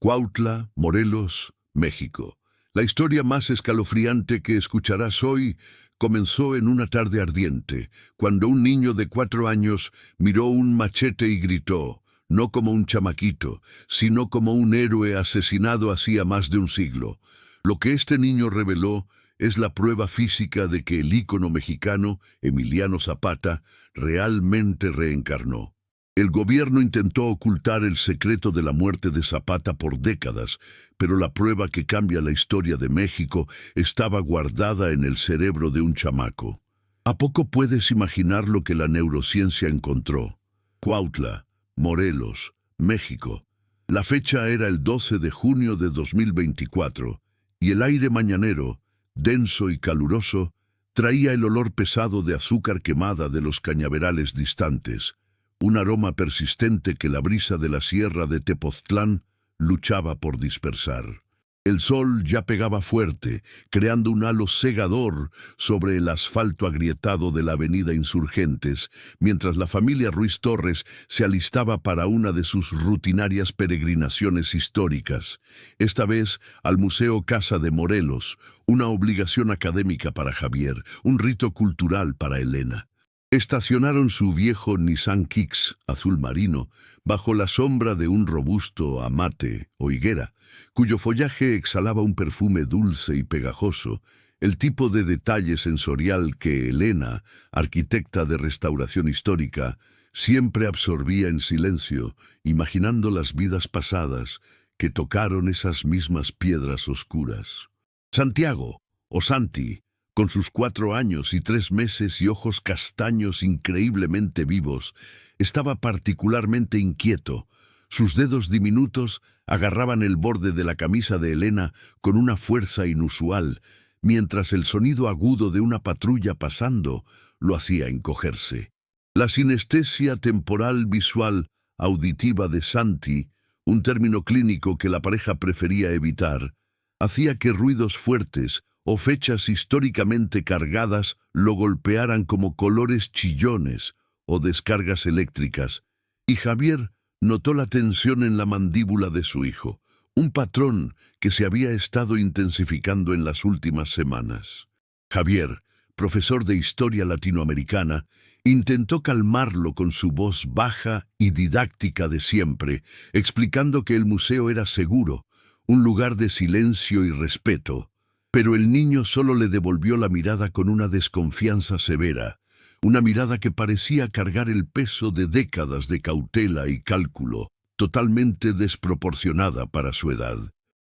Cuautla, Morelos, México. La historia más escalofriante que escucharás hoy comenzó en una tarde ardiente, cuando un niño de 4 años miró un machete y gritó, no como un chamaquito, sino como un héroe asesinado hacía más de un siglo. Lo que este niño reveló es la prueba física de que el ícono mexicano, Emiliano Zapata, realmente reencarnó. El gobierno intentó ocultar el secreto de la muerte de Zapata por décadas, pero la prueba que cambia la historia de México estaba guardada en el cerebro de un chamaco. ¿A poco puedes imaginar lo que la neurociencia encontró? Cuautla, Morelos, México. La fecha era el 12 de junio de 2024, y el aire mañanero, denso y caluroso, traía el olor pesado de azúcar quemada de los cañaverales distantes, un aroma persistente que la brisa de la sierra de Tepoztlán luchaba por dispersar. El sol ya pegaba fuerte, creando un halo cegador sobre el asfalto agrietado de la avenida Insurgentes, mientras la familia Ruiz Torres se alistaba para una de sus rutinarias peregrinaciones históricas, esta vez al Museo Casa de Morelos, una obligación académica para Javier, un rito cultural para Elena. Estacionaron su viejo Nissan Kicks azul marino bajo la sombra de un robusto amate o higuera, cuyo follaje exhalaba un perfume dulce y pegajoso, el tipo de detalle sensorial que Elena, arquitecta de restauración histórica, siempre absorbía en silencio, imaginando las vidas pasadas que tocaron esas mismas piedras oscuras. Santiago, o Santi, con sus 4 años y 3 meses y ojos castaños increíblemente vivos, estaba particularmente inquieto. Sus dedos diminutos agarraban el borde de la camisa de Elena con una fuerza inusual, mientras el sonido agudo de una patrulla pasando lo hacía encogerse. La sinestesia temporal visual auditiva de Santi, un término clínico que la pareja prefería evitar, hacía que ruidos fuertes o fechas históricamente cargadas lo golpearan como colores chillones o descargas eléctricas, y Javier notó la tensión en la mandíbula de su hijo, un patrón que se había estado intensificando en las últimas semanas. Javier, profesor de historia latinoamericana, intentó calmarlo con su voz baja y didáctica de siempre, explicando que el museo era seguro, un lugar de silencio y respeto. Pero el niño solo le devolvió la mirada con una desconfianza severa, una mirada que parecía cargar el peso de décadas de cautela y cálculo, totalmente desproporcionada para su edad.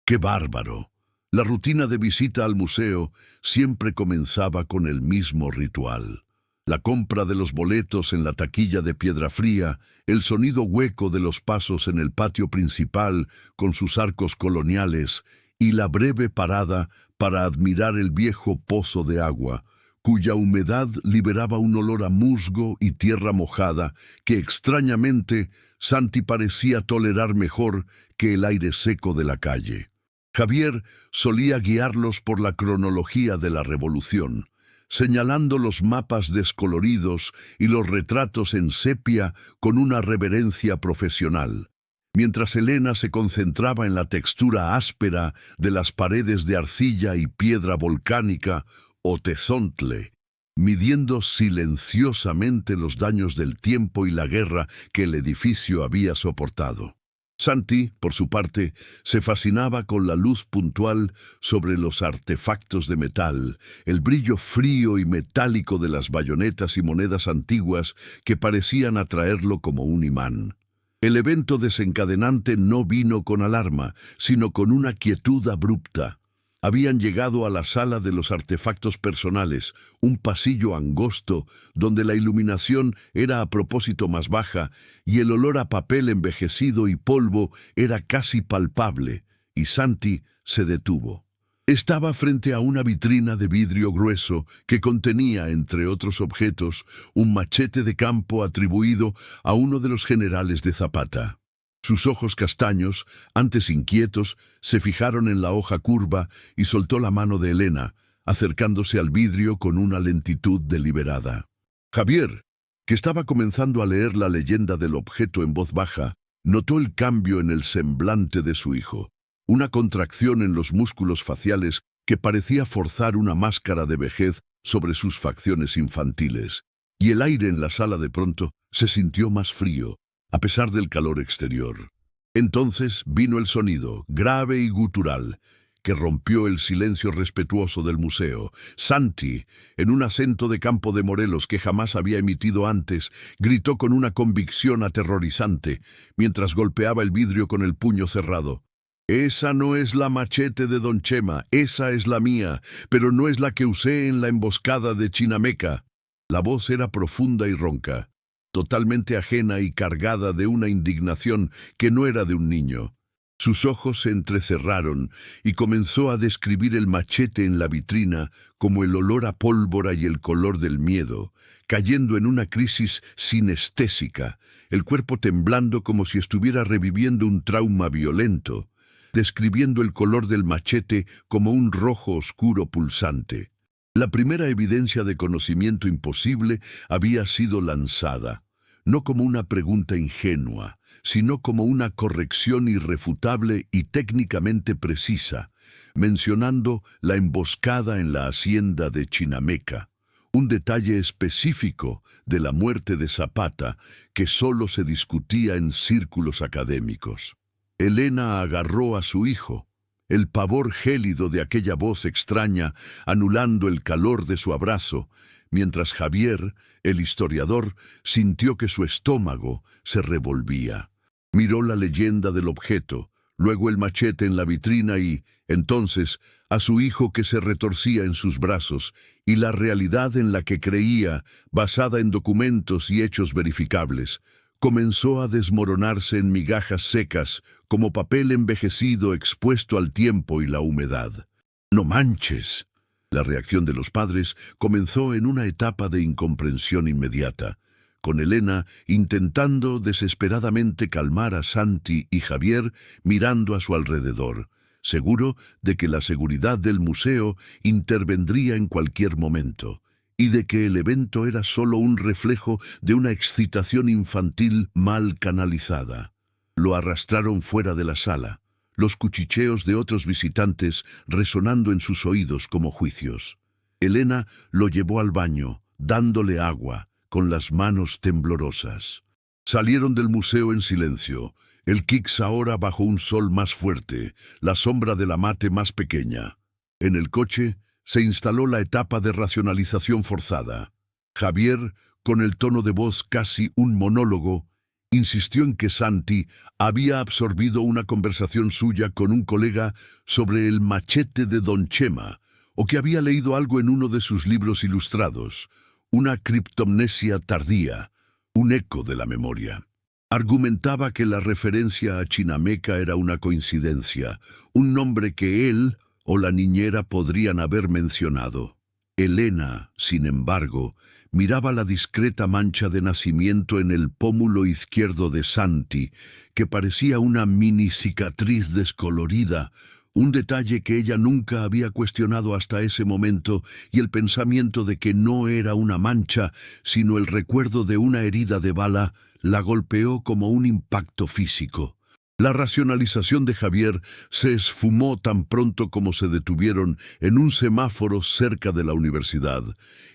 ¡Qué bárbaro! La rutina de visita al museo siempre comenzaba con el mismo ritual. La compra de los boletos en la taquilla de piedra fría, el sonido hueco de los pasos en el patio principal con sus arcos coloniales y la breve parada para admirar el viejo pozo de agua, cuya humedad liberaba un olor a musgo y tierra mojada que extrañamente Santi parecía tolerar mejor que el aire seco de la calle. Javier solía guiarlos por la cronología de la Revolución, señalando los mapas descoloridos y los retratos en sepia con una reverencia profesional, mientras Elena se concentraba en la textura áspera de las paredes de arcilla y piedra volcánica o tezontle, midiendo silenciosamente los daños del tiempo y la guerra que el edificio había soportado. Santi, por su parte, se fascinaba con la luz puntual sobre los artefactos de metal, el brillo frío y metálico de las bayonetas y monedas antiguas que parecían atraerlo como un imán. El evento desencadenante no vino con alarma, sino con una quietud abrupta. Habían llegado a la sala de los artefactos personales, un pasillo angosto donde la iluminación era a propósito más baja y el olor a papel envejecido y polvo era casi palpable, y Santi se detuvo. Estaba frente a una vitrina de vidrio grueso que contenía, entre otros objetos, un machete de campo atribuido a uno de los generales de Zapata. Sus ojos castaños, antes inquietos, se fijaron en la hoja curva y soltó la mano de Elena, acercándose al vidrio con una lentitud deliberada. Javier, que estaba comenzando a leer la leyenda del objeto en voz baja, Notó el cambio en el semblante de su hijo, una contracción en los músculos faciales que parecía forzar una máscara de vejez sobre sus facciones infantiles, y el aire en la sala de pronto se sintió más frío, a pesar del calor exterior. Entonces vino el sonido, grave y gutural, que rompió el silencio respetuoso del museo. Santi, en un acento de Campo de Morelos que jamás había emitido antes, gritó con una convicción aterrorizante, mientras golpeaba el vidrio con el puño cerrado. «Esa no es la machete de Don Chema, esa es la mía, pero no es la que usé en la emboscada de Chinameca». La voz era profunda y ronca, totalmente ajena y cargada de una indignación que no era de un niño. Sus ojos se entrecerraron y comenzó a describir el machete en la vitrina como el olor a pólvora y el color del miedo, cayendo en una crisis sinestésica, el cuerpo temblando como si estuviera reviviendo un trauma violento, describiendo el color del machete como un rojo oscuro pulsante. La primera evidencia de conocimiento imposible había sido lanzada, no como una pregunta ingenua, sino como una corrección irrefutable y técnicamente precisa, mencionando la emboscada en la hacienda de Chinameca, un detalle específico de la muerte de Zapata que solo se discutía en círculos académicos. Elena agarró a su hijo, el pavor gélido de aquella voz extraña anulando el calor de su abrazo, mientras Javier, el historiador, sintió que su estómago se revolvía. Miró la leyenda del objeto, luego el machete en la vitrina y, entonces, a su hijo que se retorcía en sus brazos, y la realidad en la que creía, basada en documentos y hechos verificables, comenzó a desmoronarse en migajas secas, como papel envejecido expuesto al tiempo y la humedad. «¡No manches!». La reacción de los padres comenzó en una etapa de incomprensión inmediata, con Elena intentando desesperadamente calmar a Santi y Javier mirando a su alrededor, seguro de que la seguridad del museo intervendría en cualquier momento, y de que el evento era solo un reflejo de una excitación infantil mal canalizada. Lo arrastraron fuera de la sala, los cuchicheos de otros visitantes resonando en sus oídos como juicios. Elena lo llevó al baño, dándole agua, con las manos temblorosas. Salieron del museo en silencio, el Kix ahora bajo un sol más fuerte, la sombra de la mate más pequeña. En el coche se instaló la etapa de racionalización forzada. Javier, con el tono de voz casi un monólogo, insistió en que Santi había absorbido una conversación suya con un colega sobre el machete de Don Chema, o que había leído algo en uno de sus libros ilustrados, una criptomnesia tardía, un eco de la memoria. Argumentaba que la referencia a Chinameca era una coincidencia, un nombre que él o la niñera podrían haber mencionado. Elena, sin embargo, miraba la discreta mancha de nacimiento en el pómulo izquierdo de Santi, que parecía una mini cicatriz descolorida, un detalle que ella nunca había cuestionado hasta ese momento, y el pensamiento de que no era una mancha, sino el recuerdo de una herida de bala, la golpeó como un impacto físico. La racionalización de Javier se esfumó tan pronto como se detuvieron en un semáforo cerca de la universidad,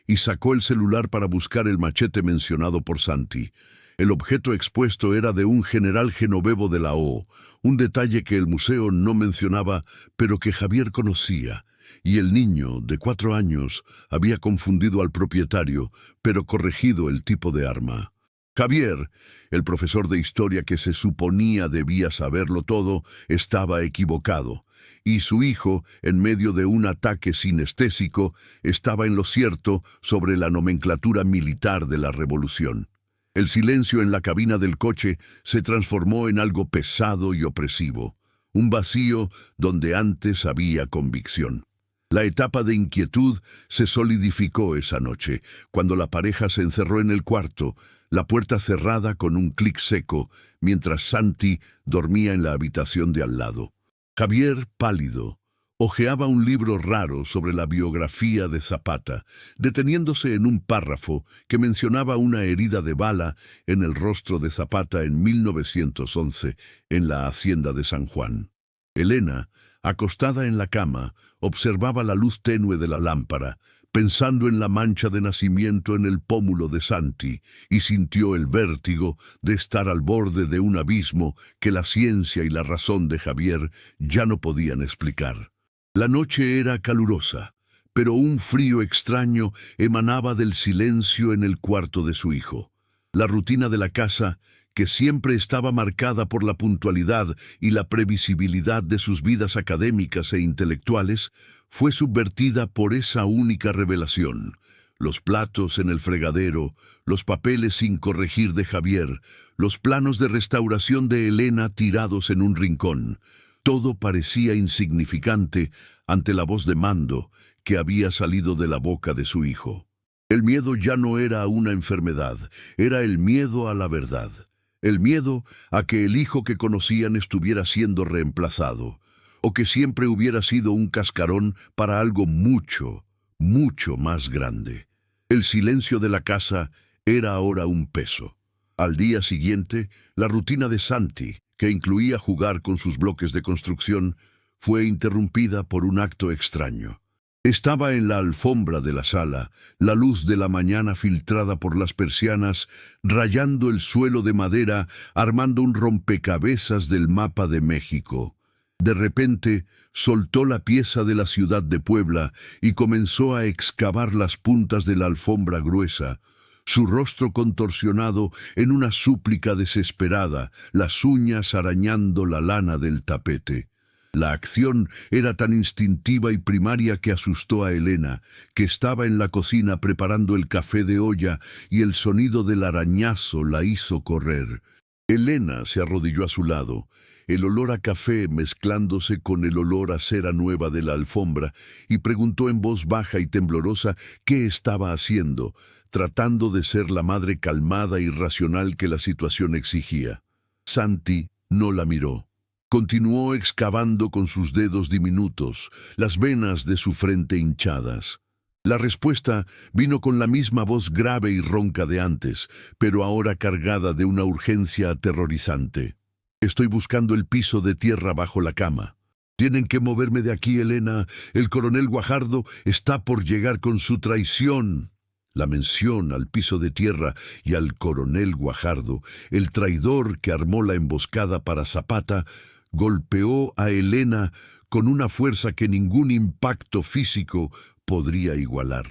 y sacó el celular para buscar el machete mencionado por Santi. El objeto expuesto era de un general genovevo de la O, un detalle que el museo no mencionaba, pero que Javier conocía, y el niño, de 4 años, había confundido al propietario, pero corregido el tipo de arma. Javier, el profesor de historia que se suponía debía saberlo todo, estaba equivocado, y su hijo, en medio de un ataque sinestésico, estaba en lo cierto sobre la nomenclatura militar de la revolución. El silencio en la cabina del coche se transformó en algo pesado y opresivo, un vacío donde antes había convicción. La etapa de inquietud se solidificó esa noche, cuando la pareja se encerró en el cuarto, la puerta cerrada con un clic seco, mientras Santi dormía en la habitación de al lado. Javier, pálido, Hojeaba un libro raro sobre la biografía de Zapata, deteniéndose en un párrafo que mencionaba una herida de bala en el rostro de Zapata en 1911 en la hacienda de San Juan. Elena, acostada en la cama, observaba la luz tenue de la lámpara, pensando en la mancha de nacimiento en el pómulo de Santi, y sintió el vértigo de estar al borde de un abismo que la ciencia y la razón de Javier ya no podían explicar. La noche era calurosa, pero un frío extraño emanaba del silencio en el cuarto de su hijo. La rutina de la casa, que siempre estaba marcada por la puntualidad y la previsibilidad de sus vidas académicas e intelectuales, fue subvertida por esa única revelación. Los platos en el fregadero, los papeles sin corregir de Javier, los planos de restauración de Elena tirados en un rincón. Todo parecía insignificante ante la voz de mando que había salido de la boca de su hijo. El miedo ya no era una enfermedad, era el miedo a la verdad. El miedo a que el hijo que conocían estuviera siendo reemplazado, o que siempre hubiera sido un cascarón para algo mucho, mucho más grande. El silencio de la casa era ahora un peso. Al día siguiente, la rutina de Santi, que incluía jugar con sus bloques de construcción, fue interrumpida por un acto extraño. Estaba en la alfombra de la sala, la luz de la mañana filtrada por las persianas, rayando el suelo de madera, armando un rompecabezas del mapa de México. De repente, soltó la pieza de la ciudad de Puebla y comenzó a excavar las puntas de la alfombra gruesa, su rostro contorsionado en una súplica desesperada, las uñas arañando la lana del tapete. La acción era tan instintiva y primaria que asustó a Elena, que estaba en la cocina preparando el café de olla, y el sonido del arañazo la hizo correr. Elena se arrodilló a su lado, el olor a café mezclándose con el olor a cera nueva de la alfombra, y preguntó en voz baja y temblorosa qué estaba haciendo, tratando de ser la madre calmada y racional que la situación exigía. Santi no la miró. Continuó excavando con sus dedos diminutos, las venas de su frente hinchadas. La respuesta vino con la misma voz grave y ronca de antes, pero ahora cargada de una urgencia aterrorizante. Estoy buscando el piso de tierra bajo la cama. Tienen que moverme de aquí, Elena. El coronel Guajardo está por llegar con su traición. La mención al piso de tierra y al coronel Guajardo, el traidor que armó la emboscada para Zapata, golpeó a Elena con una fuerza que ningún impacto físico podría igualar.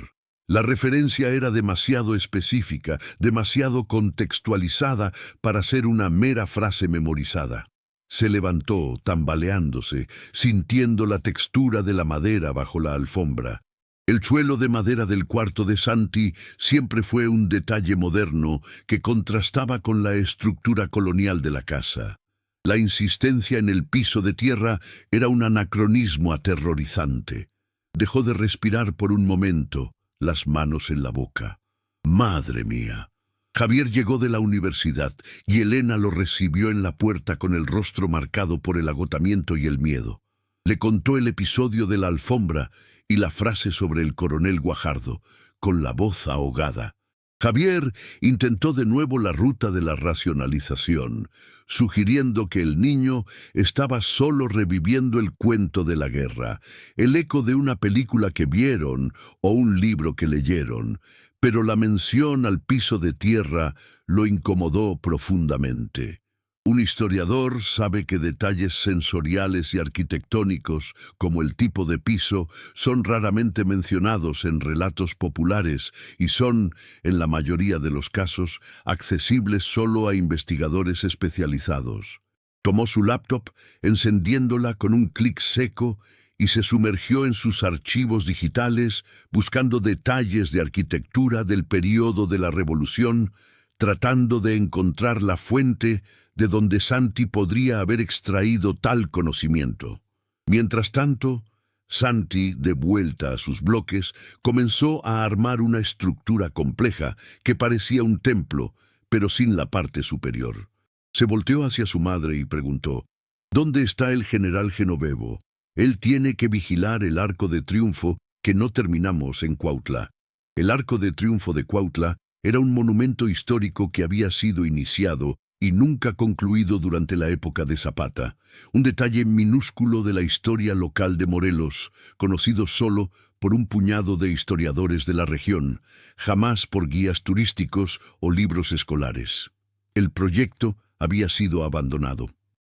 La referencia era demasiado específica, demasiado contextualizada para ser una mera frase memorizada. Se levantó, tambaleándose, sintiendo la textura de la madera bajo la alfombra. El suelo de madera del cuarto de Santi siempre fue un detalle moderno que contrastaba con la estructura colonial de la casa. La insistencia en el piso de tierra era un anacronismo aterrorizante. Dejó de respirar por un momento, las manos en la boca. ¡Madre mía! Javier llegó de la universidad y Elena lo recibió en la puerta con el rostro marcado por el agotamiento y el miedo. Le contó el episodio de la alfombra y la frase sobre el coronel Guajardo, con la voz ahogada. Javier intentó de nuevo la ruta de la racionalización, sugiriendo que el niño estaba solo reviviendo el cuento de la guerra, el eco de una película que vieron o un libro que leyeron, pero la mención al piso de tierra lo incomodó profundamente. Un historiador sabe que detalles sensoriales y arquitectónicos, como el tipo de piso, son raramente mencionados en relatos populares y son, en la mayoría de los casos, accesibles solo a investigadores especializados. Tomó su laptop, encendiéndola con un clic seco, y se sumergió en sus archivos digitales, buscando detalles de arquitectura del período de la Revolución, tratando de encontrar la fuente de donde Santi podría haber extraído tal conocimiento. Mientras tanto, Santi, de vuelta a sus bloques, comenzó a armar una estructura compleja que parecía un templo, pero sin la parte superior. Se volteó hacia su madre y preguntó: ¿Dónde está el general Genovevo? Él tiene que vigilar el Arco de Triunfo que no terminamos en Cuautla. El Arco de Triunfo de Cuautla era un monumento histórico que había sido iniciado y nunca concluido durante la época de Zapata, un detalle minúsculo de la historia local de Morelos, conocido solo por un puñado de historiadores de la región, jamás por guías turísticos o libros escolares. El proyecto había sido abandonado.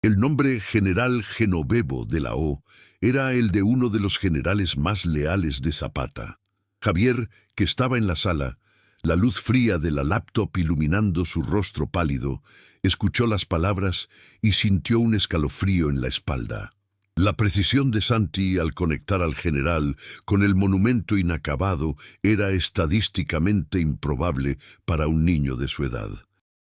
El nombre General Genovevo de la O era el de uno de los generales más leales de Zapata. Javier, que estaba en la sala, la luz fría de la laptop iluminando su rostro pálido, escuchó las palabras y sintió un escalofrío en la espalda. La precisión de Santi al conectar al general con el monumento inacabado era estadísticamente improbable para un niño de su edad.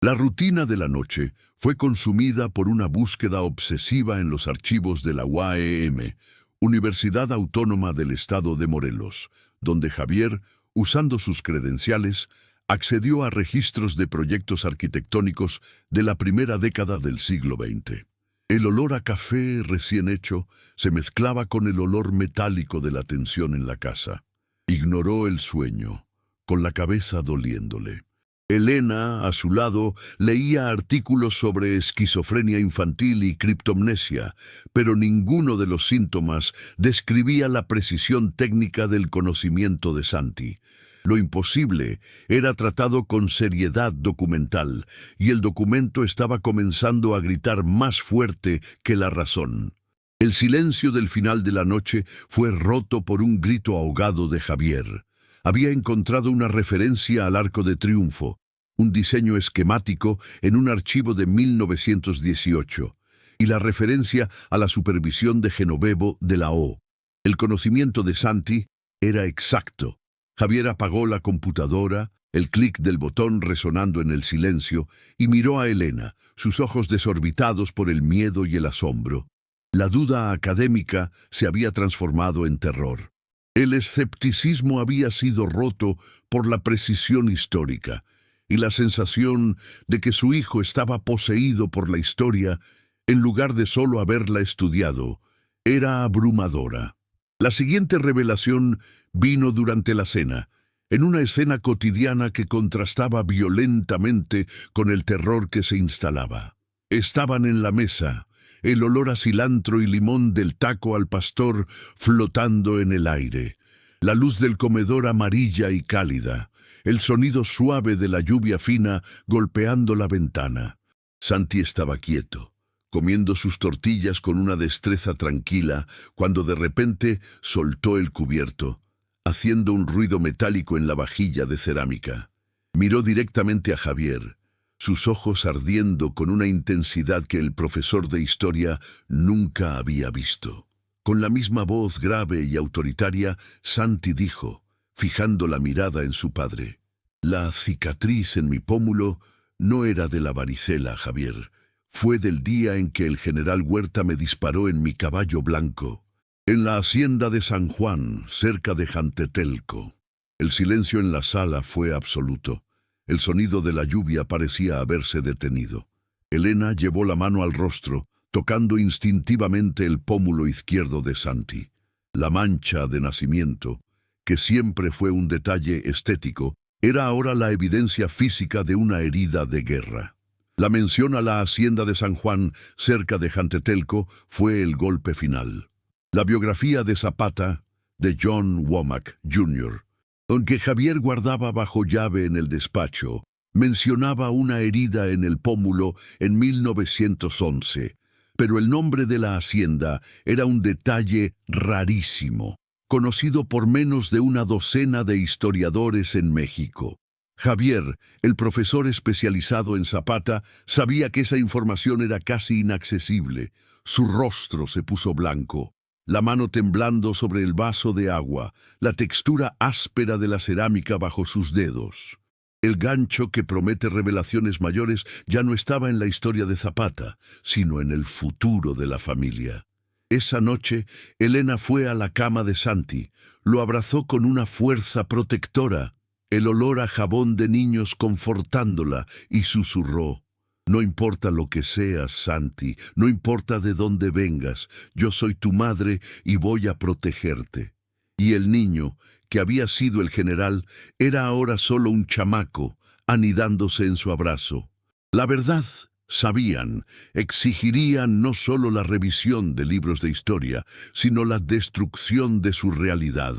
La rutina de la noche fue consumida por una búsqueda obsesiva en los archivos de la UAEM, Universidad Autónoma del Estado de Morelos, donde Javier, usando sus credenciales, accedió a registros de proyectos arquitectónicos de la primera década del siglo XX. El olor a café recién hecho se mezclaba con el olor metálico de la tensión en la casa. Ignoró el sueño, con la cabeza doliéndole. Elena, a su lado, leía artículos sobre esquizofrenia infantil y criptomnesia, pero ninguno de los síntomas describía la precisión técnica del conocimiento de Santi. Lo imposible era tratado con seriedad documental, y el documento estaba comenzando a gritar más fuerte que la razón. El silencio del final de la noche fue roto por un grito ahogado de Javier. Había encontrado una referencia al Arco de Triunfo, un diseño esquemático en un archivo de 1918, y la referencia a la supervisión de Genovevo de la O. El conocimiento de Santi era exacto. Javier apagó la computadora, el clic del botón resonando en el silencio, y miró a Elena, sus ojos desorbitados por el miedo y el asombro. La duda académica se había transformado en terror. El escepticismo había sido roto por la precisión histórica, y la sensación de que su hijo estaba poseído por la historia, en lugar de solo haberla estudiado, era abrumadora. La siguiente revelación vino durante la cena, en una escena cotidiana que contrastaba violentamente con el terror que se instalaba. Estaban en la mesa, el olor a cilantro y limón del taco al pastor flotando en el aire, la luz del comedor amarilla y cálida, el sonido suave de la lluvia fina golpeando la ventana. Santi estaba quieto, comiendo sus tortillas con una destreza tranquila, cuando de repente soltó el cubierto, haciendo un ruido metálico en la vajilla de cerámica. Miró directamente a Javier, sus ojos ardiendo con una intensidad que el profesor de historia nunca había visto. Con la misma voz grave y autoritaria, Santi dijo, fijando la mirada en su padre: «La cicatriz en mi pómulo no era de la varicela, Javier. Fue del día en que el general Huerta me disparó en mi caballo blanco, en la hacienda de San Juan, cerca de Jantetelco». El silencio en la sala fue absoluto. El sonido de la lluvia parecía haberse detenido. Elena llevó la mano al rostro, tocando instintivamente el pómulo izquierdo de Santi. La mancha de nacimiento, que siempre fue un detalle estético, era ahora la evidencia física de una herida de guerra. La mención a la hacienda de San Juan, cerca de Jantetelco, fue el golpe final. La biografía de Zapata, de John Womack, Jr., aunque Javier guardaba bajo llave en el despacho, mencionaba una herida en el pómulo en 1911, pero el nombre de la hacienda era un detalle rarísimo, conocido por menos de una docena de historiadores en México. Javier, el profesor especializado en Zapata, sabía que esa información era casi inaccesible. Su rostro se puso blanco, la mano temblando sobre el vaso de agua, la textura áspera de la cerámica bajo sus dedos. El gancho que promete revelaciones mayores ya no estaba en la historia de Zapata, sino en el futuro de la familia. Esa noche, Elena fue a la cama de Santi, lo abrazó con una fuerza protectora, el olor a jabón de niños confortándola, y susurró: No importa lo que seas, Santi, no importa de dónde vengas, yo soy tu madre y voy a protegerte. Y el niño, que había sido el general, era ahora solo un chamaco, anidándose en su abrazo. La verdad, sabían, exigirían no solo la revisión de libros de historia, sino la destrucción de su realidad.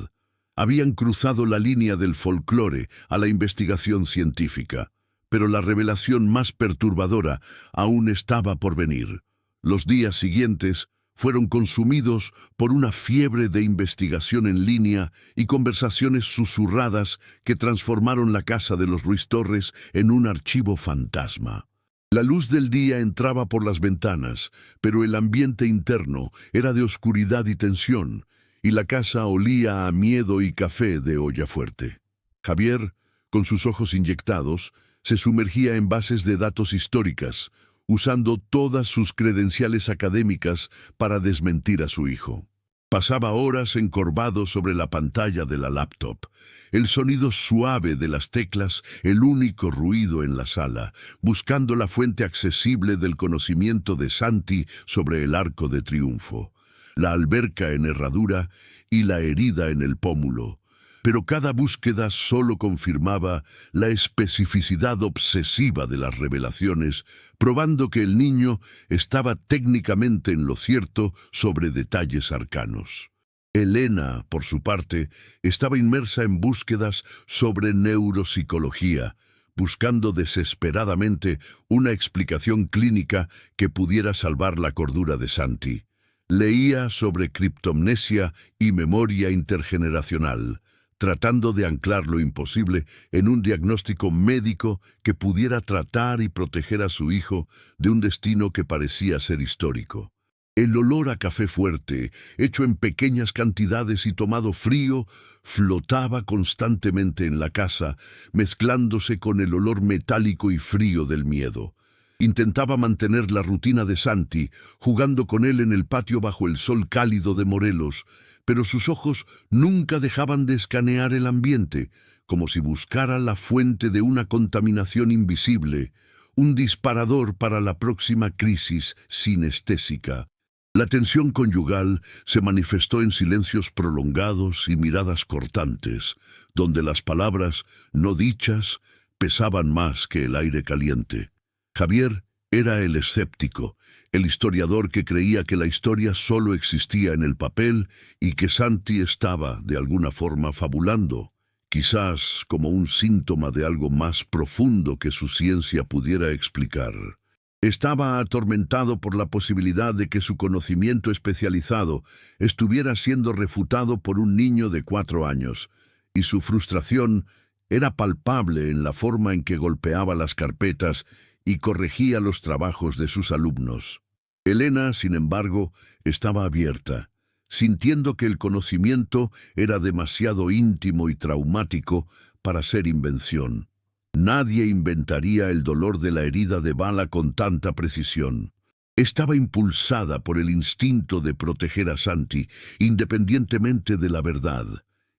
Habían cruzado la línea del folclore a la investigación científica, pero la revelación más perturbadora aún estaba por venir. Los días siguientes fueron consumidos por una fiebre de investigación en línea y conversaciones susurradas que transformaron la casa de los Ruiz Torres en un archivo fantasma. La luz del día entraba por las ventanas, pero el ambiente interno era de oscuridad y tensión, y la casa olía a miedo y café de olla fuerte. Javier, con sus ojos inyectados, se sumergía en bases de datos históricas, usando todas sus credenciales académicas para desmentir a su hijo. Pasaba horas encorvado sobre la pantalla de la laptop, el sonido suave de las teclas, el único ruido en la sala, buscando la fuente accesible del conocimiento de Santi sobre el Arco de Triunfo, la alberca en herradura y la herida en el pómulo. Pero cada búsqueda solo confirmaba la especificidad obsesiva de las revelaciones, probando que el niño estaba técnicamente en lo cierto sobre detalles arcanos. Elena, por su parte, estaba inmersa en búsquedas sobre neuropsicología, buscando desesperadamente una explicación clínica que pudiera salvar la cordura de Santi. Leía sobre criptomnesia y memoria intergeneracional, tratando de anclar lo imposible en un diagnóstico médico que pudiera tratar y proteger a su hijo de un destino que parecía ser histórico. El olor a café fuerte, hecho en pequeñas cantidades y tomado frío, flotaba constantemente en la casa, mezclándose con el olor metálico y frío del miedo. Intentaba mantener la rutina de Santi, jugando con él en el patio bajo el sol cálido de Morelos, pero sus ojos nunca dejaban de escanear el ambiente, como si buscara la fuente de una contaminación invisible, un disparador para la próxima crisis sinestésica. La tensión conyugal se manifestó en silencios prolongados y miradas cortantes, donde las palabras no dichas pesaban más que el aire caliente. Javier era el escéptico, el historiador que creía que la historia solo existía en el papel y que Santi estaba, de alguna forma, fabulando, quizás como un síntoma de algo más profundo que su ciencia pudiera explicar. Estaba atormentado por la posibilidad de que su conocimiento especializado estuviera siendo refutado por un niño de 4 años, y su frustración era palpable en la forma en que golpeaba las carpetas y corregía los trabajos de sus alumnos. Elena, sin embargo, estaba abierta, sintiendo que el conocimiento era demasiado íntimo y traumático para ser invención. Nadie inventaría el dolor de la herida de bala con tanta precisión. Estaba impulsada por el instinto de proteger a Santi, independientemente de la verdad,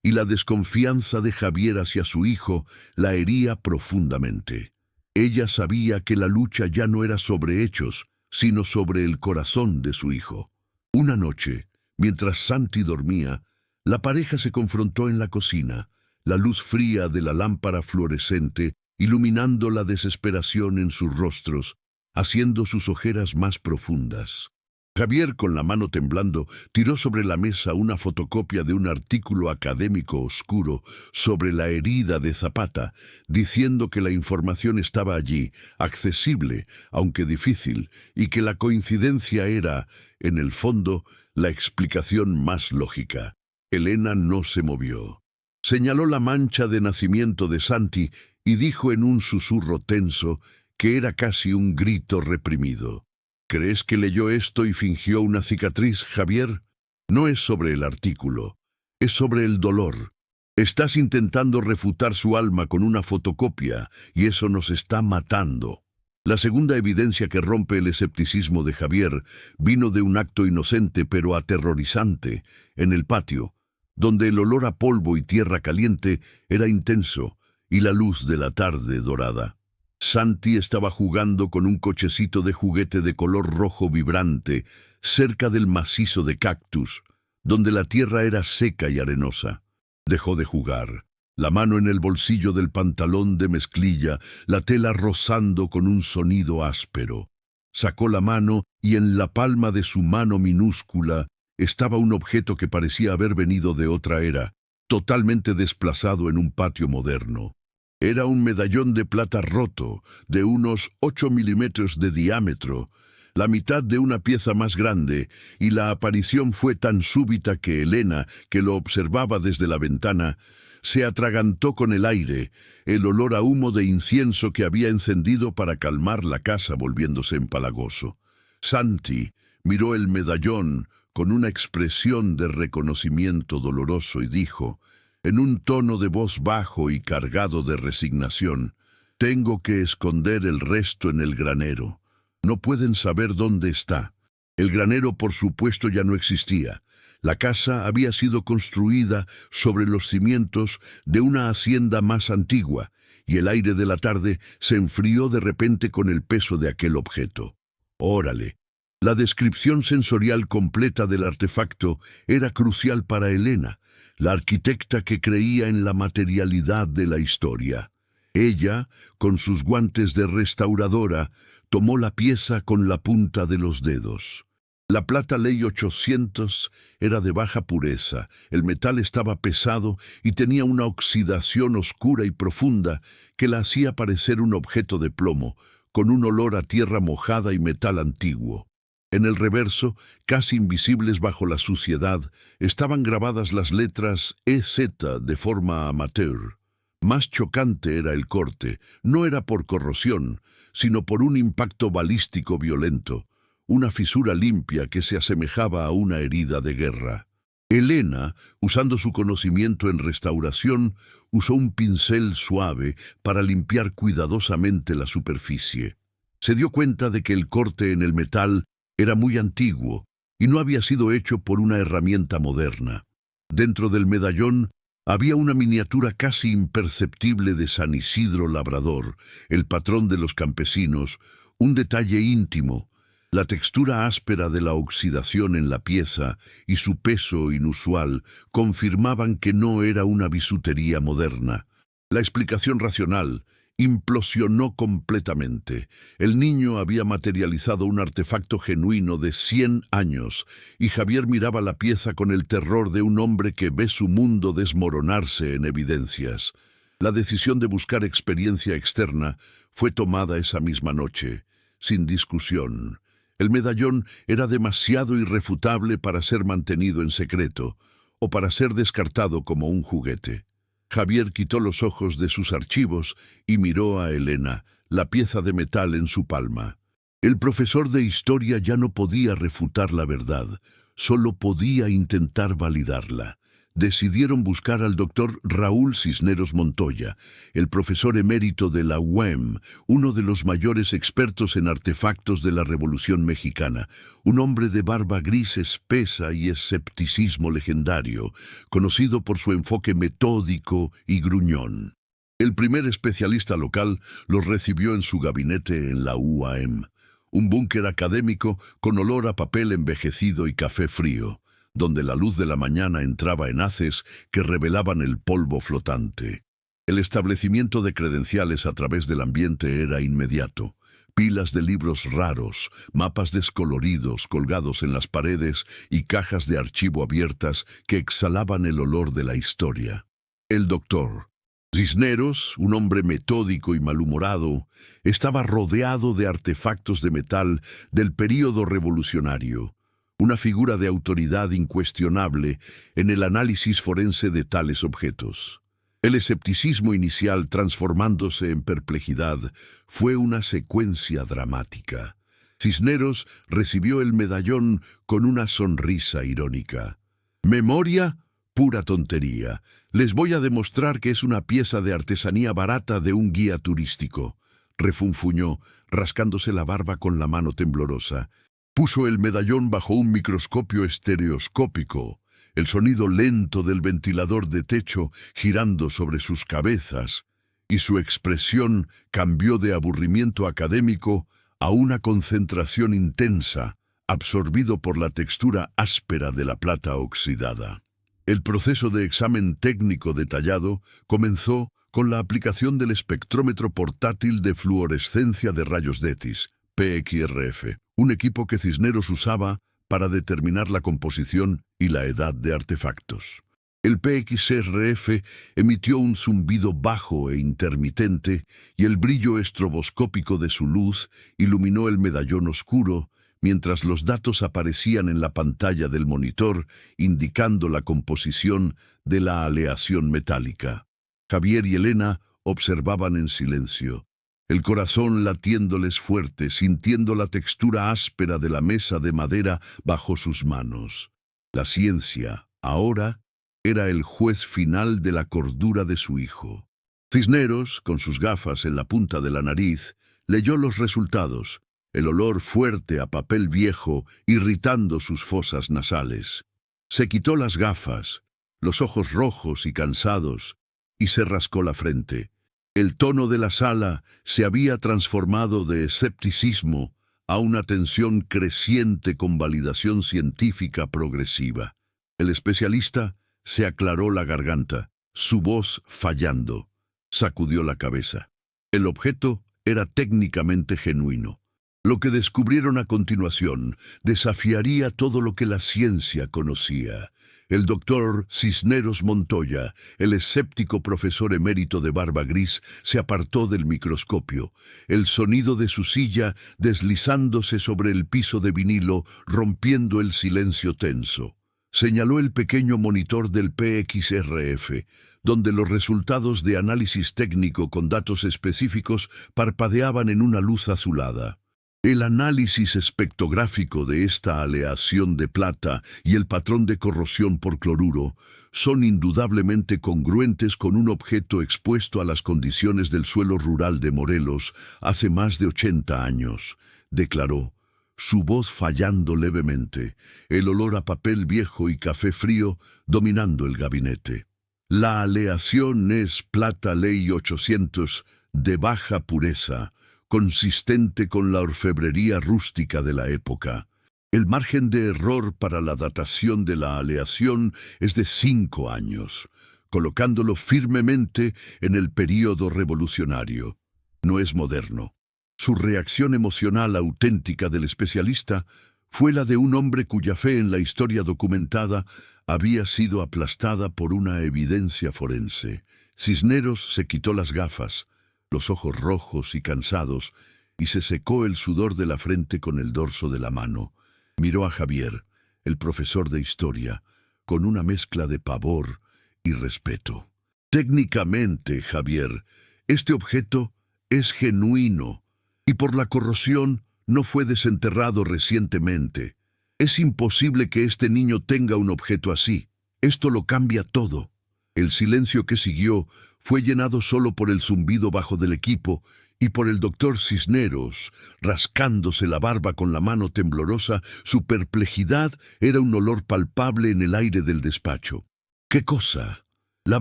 y la desconfianza de Javier hacia su hijo la hería profundamente. Ella sabía que la lucha ya no era sobre hechos, sino sobre el corazón de su hijo. Una noche, mientras Santi dormía, la pareja se confrontó en la cocina, la luz fría de la lámpara fluorescente iluminando la desesperación en sus rostros, haciendo sus ojeras más profundas. Javier, con la mano temblando, tiró sobre la mesa una fotocopia de un artículo académico oscuro sobre la herida de Zapata, diciendo que la información estaba allí, accesible, aunque difícil, y que la coincidencia era, en el fondo, la explicación más lógica. Elena no se movió. Señaló la mancha de nacimiento de Santi y dijo en un susurro tenso que era casi un grito reprimido. ¿Crees que leyó esto y fingió una cicatriz, Javier? No es sobre el artículo, es sobre el dolor. Estás intentando refutar su alma con una fotocopia y eso nos está matando. La segunda evidencia que rompe el escepticismo de Javier vino de un acto inocente pero aterrorizante, en el patio, donde el olor a polvo y tierra caliente era intenso y la luz de la tarde dorada. Santi estaba jugando con un cochecito de juguete de color rojo vibrante cerca del macizo de cactus, donde la tierra era seca y arenosa. Dejó de jugar, la mano en el bolsillo del pantalón de mezclilla, la tela rozando con un sonido áspero. Sacó la mano y en la palma de su mano minúscula estaba un objeto que parecía haber venido de otra era, totalmente desplazado en un patio moderno. Era un medallón de plata roto, de unos 8 milímetros de diámetro, la mitad de una pieza más grande, y la aparición fue tan súbita que Elena, que lo observaba desde la ventana, se atragantó con el aire, el olor a humo de incienso que había encendido para calmar la casa volviéndose empalagoso. Santi miró el medallón con una expresión de reconocimiento doloroso y dijo, en un tono de voz bajo y cargado de resignación, «Tengo que esconder el resto en el granero. No pueden saber dónde está». El granero, por supuesto, ya no existía. La casa había sido construida sobre los cimientos de una hacienda más antigua, y el aire de la tarde se enfrió de repente con el peso de aquel objeto. Órale. La descripción sensorial completa del artefacto era crucial para Elena, la arquitecta que creía en la materialidad de la historia. Ella, con sus guantes de restauradora, tomó la pieza con la punta de los dedos. La plata Ley 800 era de baja pureza, el metal estaba pesado y tenía una oxidación oscura y profunda que la hacía parecer un objeto de plomo, con un olor a tierra mojada y metal antiguo. En el reverso, casi invisibles bajo la suciedad, estaban grabadas las letras EZ de forma amateur. Más chocante era el corte, no era por corrosión, sino por un impacto balístico violento, una fisura limpia que se asemejaba a una herida de guerra. Elena, usando su conocimiento en restauración, usó un pincel suave para limpiar cuidadosamente la superficie. Se dio cuenta de que el corte en el metal era muy antiguo y no había sido hecho por una herramienta moderna. Dentro del medallón había una miniatura casi imperceptible de San Isidro Labrador, el patrón de los campesinos, un detalle íntimo, la textura áspera de la oxidación en la pieza y su peso inusual confirmaban que no era una bisutería moderna. La explicación racional implosionó completamente. El niño había materializado un artefacto genuino de 100 años, y Javier miraba la pieza con el terror de un hombre que ve su mundo desmoronarse en evidencias. La decisión de buscar experiencia externa fue tomada esa misma noche, sin discusión. El medallón era demasiado irrefutable para ser mantenido en secreto, o para ser descartado como un juguete. Javier quitó los ojos de sus archivos y miró a Elena, la pieza de metal en su palma. El profesor de historia ya no podía refutar la verdad, solo podía intentar validarla. Decidieron buscar al doctor Raúl Cisneros Montoya, el profesor emérito de la UEM, uno de los mayores expertos en artefactos de la Revolución Mexicana, un hombre de barba gris espesa y escepticismo legendario, conocido por su enfoque metódico y gruñón. El primer especialista local los recibió en su gabinete en la UAM, un búnker académico con olor a papel envejecido y café frío, donde la luz de la mañana entraba en haces que revelaban el polvo flotante. El establecimiento de credenciales a través del ambiente era inmediato. Pilas de libros raros, mapas descoloridos colgados en las paredes y cajas de archivo abiertas que exhalaban el olor de la historia. El doctor Cisneros, un hombre metódico y malhumorado, estaba rodeado de artefactos de metal del período revolucionario, una figura de autoridad incuestionable en el análisis forense de tales objetos. El escepticismo inicial, transformándose en perplejidad, fue una secuencia dramática. Cisneros recibió el medallón con una sonrisa irónica. «¿Memoria? Pura tontería. Les voy a demostrar que es una pieza de artesanía barata de un guía turístico», refunfuñó, rascándose la barba con la mano temblorosa. Puso el medallón bajo un microscopio estereoscópico, el sonido lento del ventilador de techo girando sobre sus cabezas, y su expresión cambió de aburrimiento académico a una concentración intensa, absorbido por la textura áspera de la plata oxidada. El proceso de examen técnico detallado comenzó con la aplicación del espectrómetro portátil de fluorescencia de rayos Detis, PXRF, un equipo que Cisneros usaba para determinar la composición y la edad de artefactos. El PXRF emitió un zumbido bajo e intermitente y el brillo estroboscópico de su luz iluminó el medallón oscuro mientras los datos aparecían en la pantalla del monitor indicando la composición de la aleación metálica. Javier y Elena observaban en silencio, el corazón latiéndoles fuerte, sintiendo la textura áspera de la mesa de madera bajo sus manos. La ciencia, ahora, era el juez final de la cordura de su hijo. Cisneros, con sus gafas en la punta de la nariz, leyó los resultados, el olor fuerte a papel viejo irritando sus fosas nasales. Se quitó las gafas, los ojos rojos y cansados, y se rascó la frente. El tono de la sala se había transformado de escepticismo a una tensión creciente con validación científica progresiva. El especialista se aclaró la garganta, su voz fallando. Sacudió la cabeza. El objeto era técnicamente genuino. Lo que descubrieron a continuación desafiaría todo lo que la ciencia conocía. El doctor Cisneros Montoya, el escéptico profesor emérito de barba gris, se apartó del microscopio. El sonido de su silla deslizándose sobre el piso de vinilo, rompiendo el silencio tenso. Señaló el pequeño monitor del PXRF, donde los resultados de análisis técnico con datos específicos parpadeaban en una luz azulada. El análisis espectrográfico de esta aleación de plata y el patrón de corrosión por cloruro son indudablemente congruentes con un objeto expuesto a las condiciones del suelo rural de Morelos hace más de 80 años, declaró, su voz fallando levemente, el olor a papel viejo y café frío dominando el gabinete. La aleación es plata ley 800 de baja pureza, consistente con la orfebrería rústica de la época. El margen de error para la datación de la aleación es de 5 años, colocándolo firmemente en el período revolucionario. No es moderno. Su reacción emocional auténtica del especialista fue la de un hombre cuya fe en la historia documentada había sido aplastada por una evidencia forense. Cisneros se quitó las gafas, los ojos rojos y cansados, y se secó el sudor de la frente con el dorso de la mano. Miró a Javier, el profesor de historia, con una mezcla de pavor y respeto. Técnicamente, Javier, este objeto es genuino, y por la corrosión no fue desenterrado recientemente. Es imposible que este niño tenga un objeto así. Esto lo cambia todo. El silencio que siguió fue llenado solo por el zumbido bajo del equipo y por el doctor Cisneros, rascándose la barba con la mano temblorosa. Su perplejidad era un olor palpable en el aire del despacho. ¿Qué cosa? La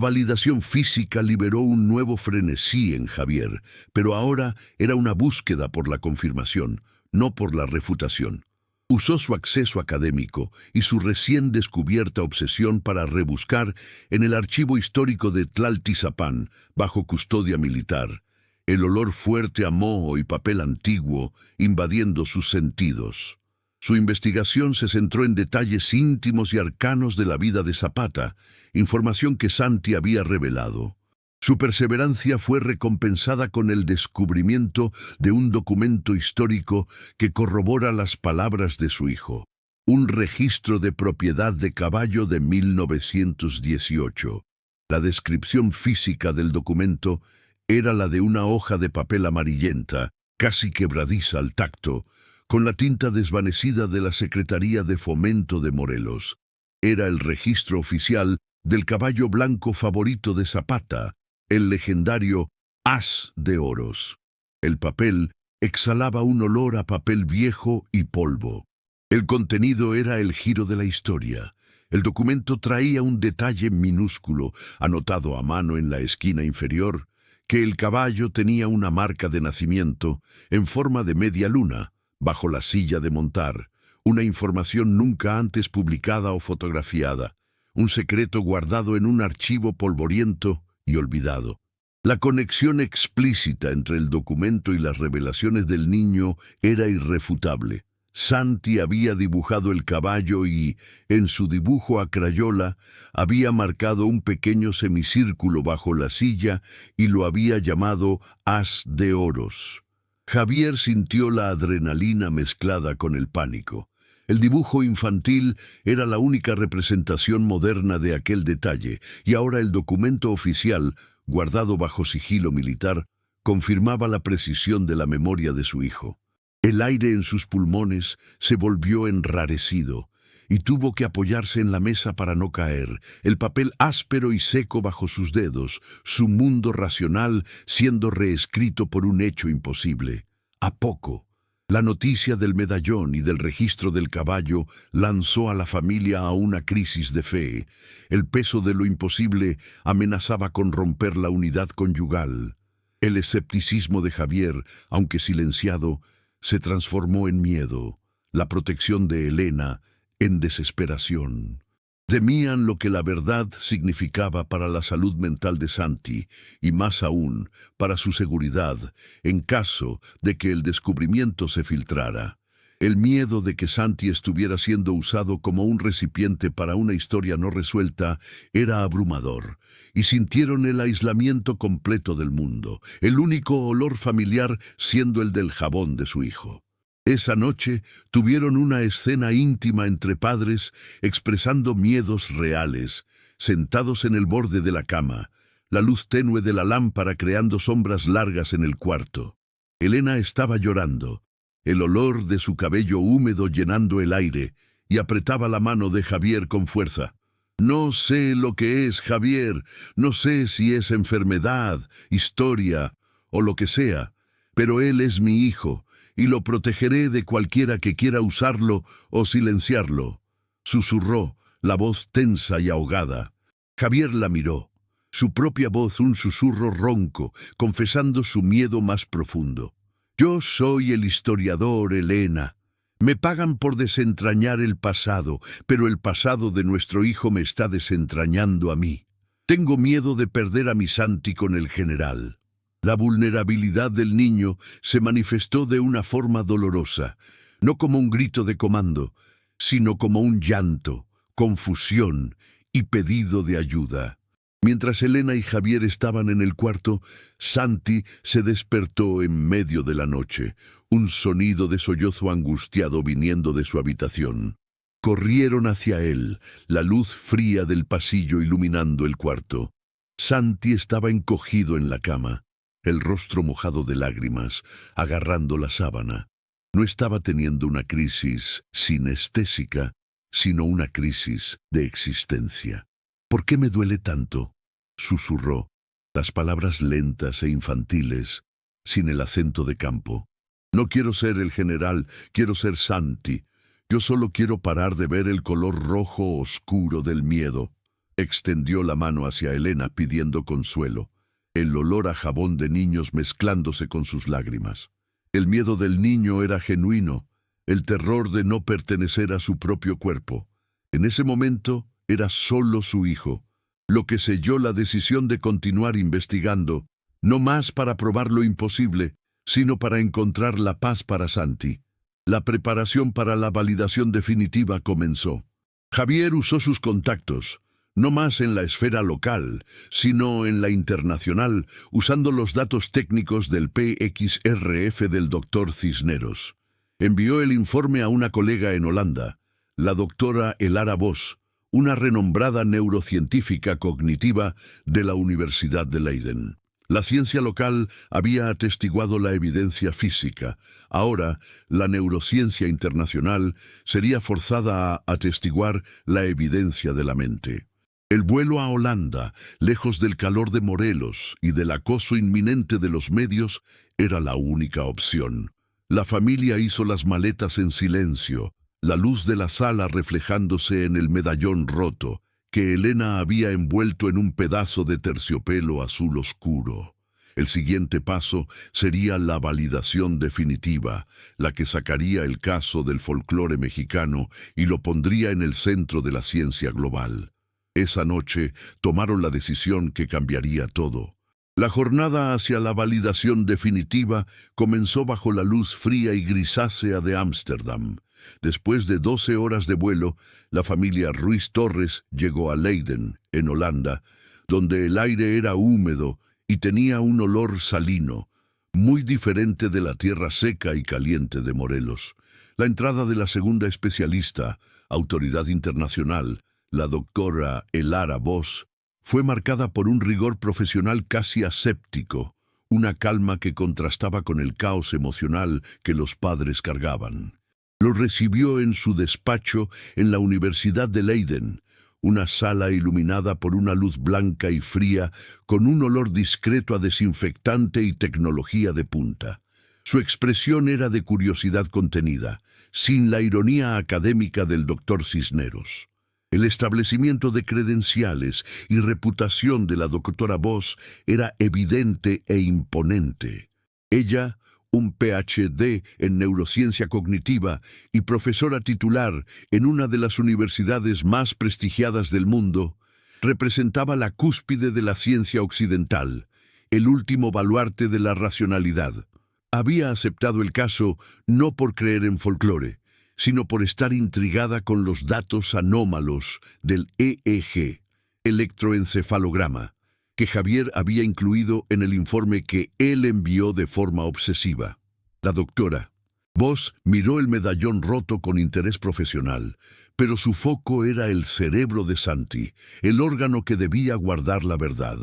validación física liberó un nuevo frenesí en Javier, pero ahora era una búsqueda por la confirmación, no por la refutación. Usó su acceso académico y su recién descubierta obsesión para rebuscar en el archivo histórico de Tlaltizapán, bajo custodia militar, el olor fuerte a moho y papel antiguo invadiendo sus sentidos. Su investigación se centró en detalles íntimos y arcanos de la vida de Zapata, información que Santi había revelado. Su perseverancia fue recompensada con el descubrimiento de un documento histórico que corrobora las palabras de su hijo, un registro de propiedad de caballo de 1918. La descripción física del documento era la de una hoja de papel amarillenta, casi quebradiza al tacto, con la tinta desvanecida de la Secretaría de Fomento de Morelos. Era el registro oficial del caballo blanco favorito de Zapata, el legendario As de Oros. El papel exhalaba un olor a papel viejo y polvo. El contenido era el giro de la historia. El documento traía un detalle minúsculo, anotado a mano en la esquina inferior, que el caballo tenía una marca de nacimiento en forma de media luna bajo la silla de montar, una información nunca antes publicada o fotografiada, un secreto guardado en un archivo polvoriento y olvidado. La conexión explícita entre el documento y las revelaciones del niño era irrefutable. Santi había dibujado el caballo y, en su dibujo a crayola, había marcado un pequeño semicírculo bajo la silla y lo había llamado As de Oros. Javier sintió la adrenalina mezclada con el pánico. El dibujo infantil era la única representación moderna de aquel detalle, y ahora el documento oficial, guardado bajo sigilo militar, confirmaba la precisión de la memoria de su hijo. El aire en sus pulmones se volvió enrarecido y tuvo que apoyarse en la mesa para no caer, el papel áspero y seco bajo sus dedos, su mundo racional siendo reescrito por un hecho imposible. A poco, la noticia del medallón y del registro del caballo lanzó a la familia a una crisis de fe. El peso de lo imposible amenazaba con romper la unidad conyugal. El escepticismo de Javier, aunque silenciado, se transformó en miedo, la protección de Elena en desesperación. Temían lo que la verdad significaba para la salud mental de Santi y más aún para su seguridad en caso de que el descubrimiento se filtrara. El miedo de que Santi estuviera siendo usado como un recipiente para una historia no resuelta era abrumador, y sintieron el aislamiento completo del mundo, el único olor familiar siendo el del jabón de su hijo. Esa noche tuvieron una escena íntima entre padres expresando miedos reales, sentados en el borde de la cama, la luz tenue de la lámpara creando sombras largas en el cuarto. Elena estaba llorando, el olor de su cabello húmedo llenando el aire, y apretaba la mano de Javier con fuerza. No sé lo que es, Javier, no sé si es enfermedad, historia o lo que sea, pero él es mi hijo, y lo protegeré de cualquiera que quiera usarlo o silenciarlo. Susurró, la voz tensa y ahogada. Javier la miró, su propia voz un susurro ronco, confesando su miedo más profundo. Yo soy el historiador, Elena. Me pagan por desentrañar el pasado, pero el pasado de nuestro hijo me está desentrañando a mí. Tengo miedo de perder a mi Santi con el general. La vulnerabilidad del niño se manifestó de una forma dolorosa, no como un grito de comando, sino como un llanto, confusión y pedido de ayuda. Mientras Elena y Javier estaban en el cuarto, Santi se despertó en medio de la noche, un sonido de sollozo angustiado viniendo de su habitación. Corrieron hacia él, la luz fría del pasillo iluminando el cuarto. Santi estaba encogido en la cama, el rostro mojado de lágrimas, agarrando la sábana. No estaba teniendo una crisis sinestésica, sino una crisis de existencia. ¿Por qué me duele tanto?, susurró, las palabras lentas e infantiles, sin el acento de campo. No quiero ser el general, quiero ser Santi. Yo solo quiero parar de ver el color rojo oscuro del miedo. Extendió la mano hacia Elena pidiendo consuelo, el olor a jabón de niños mezclándose con sus lágrimas. El miedo del niño era genuino, el terror de no pertenecer a su propio cuerpo. En ese momento era solo su hijo, lo que selló la decisión de continuar investigando, no más para probar lo imposible, sino para encontrar la paz para Santi. La preparación para la validación definitiva comenzó. Javier usó sus contactos, no más en la esfera local, sino en la internacional, usando los datos técnicos del PXRF del Dr. Cisneros. Envió el informe a una colega en Holanda, la doctora Elara Vos, una renombrada neurocientífica cognitiva de la Universidad de Leiden. La ciencia local había atestiguado la evidencia física. Ahora, la neurociencia internacional sería forzada a atestiguar la evidencia de la mente. El vuelo a Holanda, lejos del calor de Morelos y del acoso inminente de los medios, era la única opción. La familia hizo las maletas en silencio, la luz de la sala reflejándose en el medallón roto, que Elena había envuelto en un pedazo de terciopelo azul oscuro. El siguiente paso sería la validación definitiva, la que sacaría el caso del folclore mexicano y lo pondría en el centro de la ciencia global. Esa noche tomaron la decisión que cambiaría todo. La jornada hacia la validación definitiva comenzó bajo la luz fría y grisácea de Ámsterdam. Después de 12 horas de vuelo, la familia Ruiz Torres llegó a Leiden, en Holanda, donde el aire era húmedo y tenía un olor salino, muy diferente de la tierra seca y caliente de Morelos. La entrada de la segunda especialista, autoridad internacional, la doctora Elara Voss, fue marcada por un rigor profesional casi aséptico, una calma que contrastaba con el caos emocional que los padres cargaban. Lo recibió en su despacho en la Universidad de Leiden, una sala iluminada por una luz blanca y fría, con un olor discreto a desinfectante y tecnología de punta. Su expresión era de curiosidad contenida, sin la ironía académica del doctor Cisneros. El establecimiento de credenciales y reputación de la doctora Voss era evidente e imponente. Ella, un PhD en neurociencia cognitiva y profesora titular en una de las universidades más prestigiadas del mundo, representaba la cúspide de la ciencia occidental, el último baluarte de la racionalidad. Había aceptado el caso no por creer en folclore, sino por estar intrigada con los datos anómalos del EEG, electroencefalograma, que Javier había incluido en el informe que él envió de forma obsesiva. La doctora Voss miró el medallón roto con interés profesional, pero su foco era el cerebro de Santi, el órgano que debía guardar la verdad.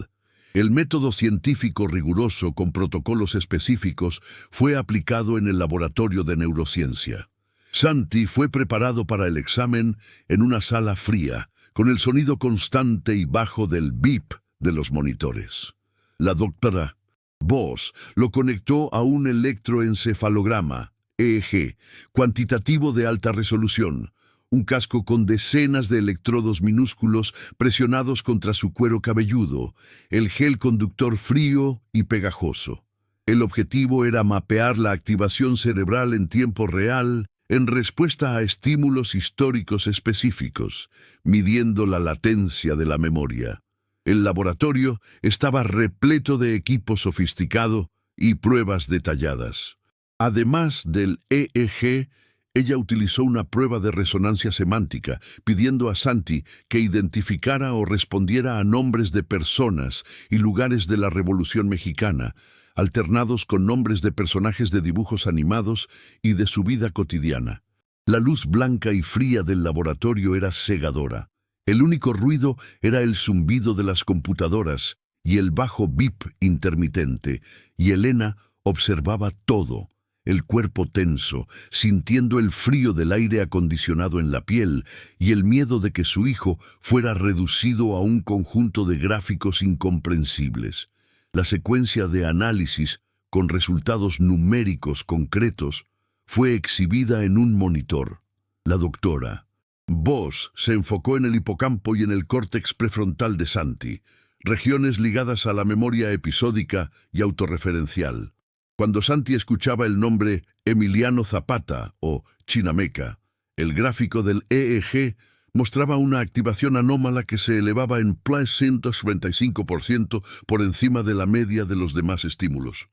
El método científico riguroso con protocolos específicos fue aplicado en el laboratorio de neurociencia. Santi fue preparado para el examen en una sala fría, con el sonido constante y bajo del bip de los monitores. La doctora Voss lo conectó a un electroencefalograma, EEG, cuantitativo de alta resolución, un casco con decenas de electrodos minúsculos presionados contra su cuero cabelludo, el gel conductor frío y pegajoso. El objetivo era mapear la activación cerebral en tiempo real en respuesta a estímulos históricos específicos, midiendo la latencia de la memoria. El laboratorio estaba repleto de equipo sofisticado y pruebas detalladas. Además del EEG, ella utilizó una prueba de resonancia semántica, pidiendo a Santi que identificara o respondiera a nombres de personas y lugares de la Revolución Mexicana, alternados con nombres de personajes de dibujos animados y de su vida cotidiana. La luz blanca y fría del laboratorio era cegadora. El único ruido era el zumbido de las computadoras y el bajo bip intermitente, y Elena observaba todo, el cuerpo tenso, sintiendo el frío del aire acondicionado en la piel y el miedo de que su hijo fuera reducido a un conjunto de gráficos incomprensibles. La secuencia de análisis, con resultados numéricos concretos, fue exhibida en un monitor. La doctora Voss se enfocó en el hipocampo y en el córtex prefrontal de Santi, regiones ligadas a la memoria episódica y autorreferencial. Cuando Santi escuchaba el nombre Emiliano Zapata o Chinameca, el gráfico del EEG mostraba una activación anómala que se elevaba en +135% por encima de la media de los demás estímulos.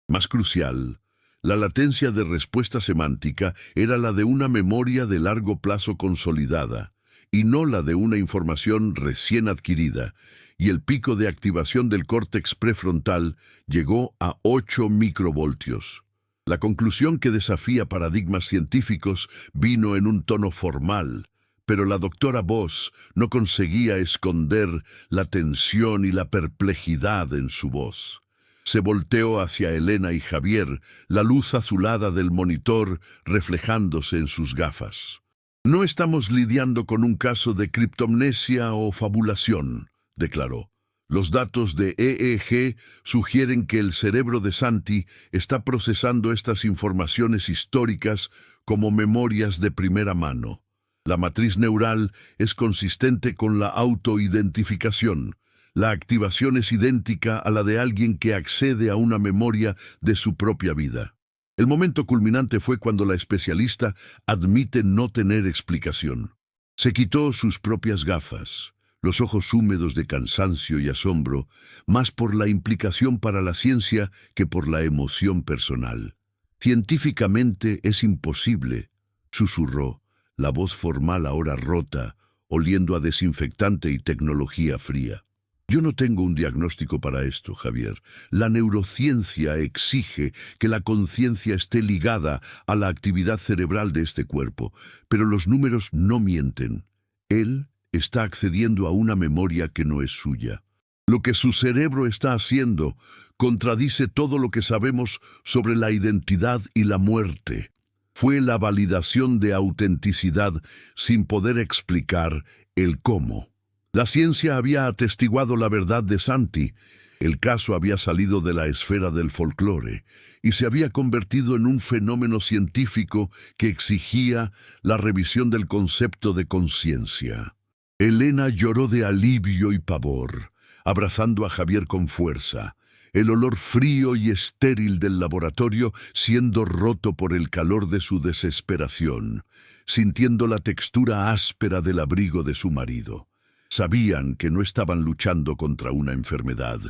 Más crucial, la latencia de respuesta semántica era la de una memoria de largo plazo consolidada, y no la de una información recién adquirida, y el pico de activación del córtex prefrontal llegó a 8 microvoltios. La conclusión, que desafía paradigmas científicos, vino en un tono formal, pero la doctora Voss no conseguía esconder la tensión y la perplejidad en su voz. Se volteó hacia Elena y Javier, la luz azulada del monitor reflejándose en sus gafas. «No estamos lidiando con un caso de criptomnesia o fabulación», declaró. «Los datos de EEG sugieren que el cerebro de Santi está procesando estas informaciones históricas como memorias de primera mano. La matriz neural es consistente con la autoidentificación. La activación es idéntica a la de alguien que accede a una memoria de su propia vida. El momento culminante fue cuando la especialista admite no tener explicación. Se quitó sus propias gafas, los ojos húmedos de cansancio y asombro, más por la implicación para la ciencia que por la emoción personal. «Científicamente es imposible», susurró, la voz formal ahora rota, oliendo a desinfectante y tecnología fría. «Yo no tengo un diagnóstico para esto, Javier. La neurociencia exige que la conciencia esté ligada a la actividad cerebral de este cuerpo, pero los números no mienten. Él está accediendo a una memoria que no es suya. Lo que su cerebro está haciendo contradice todo lo que sabemos sobre la identidad y la muerte. Fue la validación de autenticidad sin poder explicar el cómo. La ciencia había atestiguado la verdad de Santi. El caso había salido de la esfera del folclore y se había convertido en un fenómeno científico que exigía la revisión del concepto de conciencia. Elena lloró de alivio y pavor, abrazando a Javier con fuerza, el olor frío y estéril del laboratorio siendo roto por el calor de su desesperación, sintiendo la textura áspera del abrigo de su marido. Sabían que no estaban luchando contra una enfermedad,